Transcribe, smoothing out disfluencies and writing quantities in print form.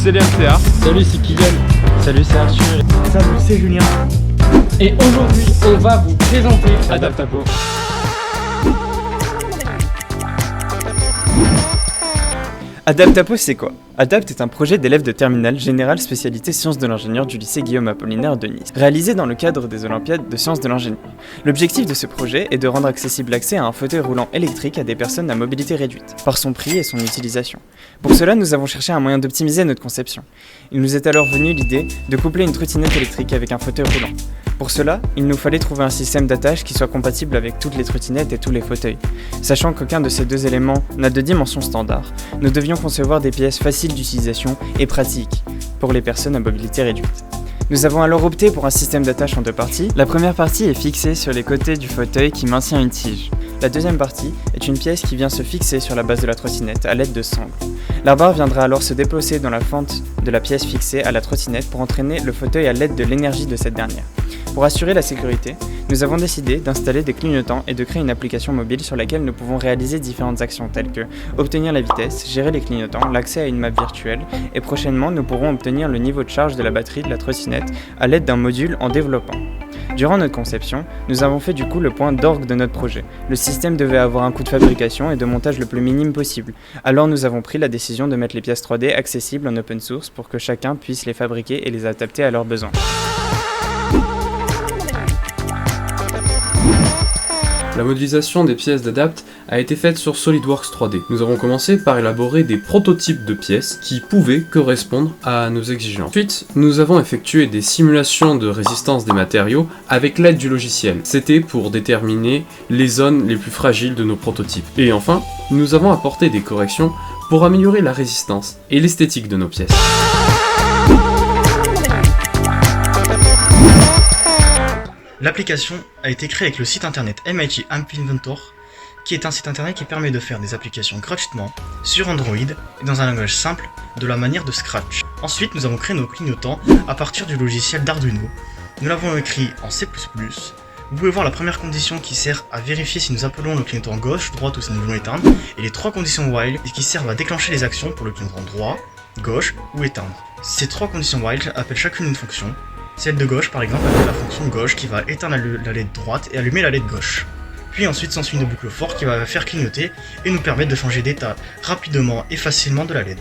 c'est LMCA. Salut, c'est Kylian. Salut, c'est Arthur. Salut, c'est Julien. Et aujourd'hui, on va vous présenter Adaptapo. Adaptapo, c'est quoi? Adapt est un projet d'élèves de terminale générale spécialité sciences de l'ingénieur du lycée Guillaume Apollinaire de Nice, réalisé dans le cadre des Olympiades de sciences de l'ingénieur. L'objectif de ce projet est de rendre accessible l'accès à un fauteuil roulant électrique à des personnes à mobilité réduite, par son prix et son utilisation. Pour cela, nous avons cherché un moyen d'optimiser notre conception. Il nous est alors venu l'idée de coupler une trottinette électrique avec un fauteuil roulant. Pour cela, il nous fallait trouver un système d'attache qui soit compatible avec toutes les trottinettes et tous les fauteuils. Sachant qu'aucun de ces deux éléments n'a de dimension standard, nous devions concevoir des pièces faciles d'utilisation et pratiques pour les personnes à mobilité réduite. Nous avons alors opté pour un système d'attache en deux parties. La première partie est fixée sur les côtés du fauteuil qui maintient une tige. La deuxième partie est une pièce qui vient se fixer sur la base de la trottinette à l'aide de sangles. La barre viendra alors se déplacer dans la fente de la pièce fixée à la trottinette pour entraîner le fauteuil à l'aide de l'énergie de cette dernière. Pour assurer la sécurité, nous avons décidé d'installer des clignotants et de créer une application mobile sur laquelle nous pouvons réaliser différentes actions telles que obtenir la vitesse, gérer les clignotants, l'accès à une map virtuelle et prochainement nous pourrons obtenir le niveau de charge de la batterie de la trottinette à l'aide d'un module en développant. Durant notre conception, nous avons fait du coup le point d'orgue de notre projet. Le système devait avoir un coût de fabrication et de montage le plus minime possible. Alors nous avons pris la décision de mettre les pièces 3D accessibles en open source pour que chacun puisse les fabriquer et les adapter à leurs besoins. La modélisation des pièces d'Adapt a été faite sur SolidWorks 3D. Nous avons commencé par élaborer des prototypes de pièces qui pouvaient correspondre à nos exigences. Ensuite, nous avons effectué des simulations de résistance des matériaux avec l'aide du logiciel. C'était pour déterminer les zones les plus fragiles de nos prototypes. Et enfin, nous avons apporté des corrections pour améliorer la résistance et l'esthétique de nos pièces. L'application a été créée avec le site internet MIT App Inventor, qui est un site internet qui permet de faire des applications gratuitement sur Android et dans un langage simple de la manière de Scratch. Ensuite, nous avons créé nos clignotants à partir du logiciel d'Arduino. Nous l'avons écrit en C++. Vous pouvez voir la première condition qui sert à vérifier si nous appelons le clignotant gauche, droite ou si nous voulons éteindre, et les trois conditions while qui servent à déclencher les actions pour le clignotant droit, gauche ou éteindre. Ces trois conditions while appellent chacune une fonction. Celle de gauche par exemple appelle la fonction gauche qui va éteindre la LED droite et allumer la LED gauche. Puis ensuite s'ensuit une boucle for qui va faire clignoter et nous permettre de changer d'état rapidement et facilement de la LED.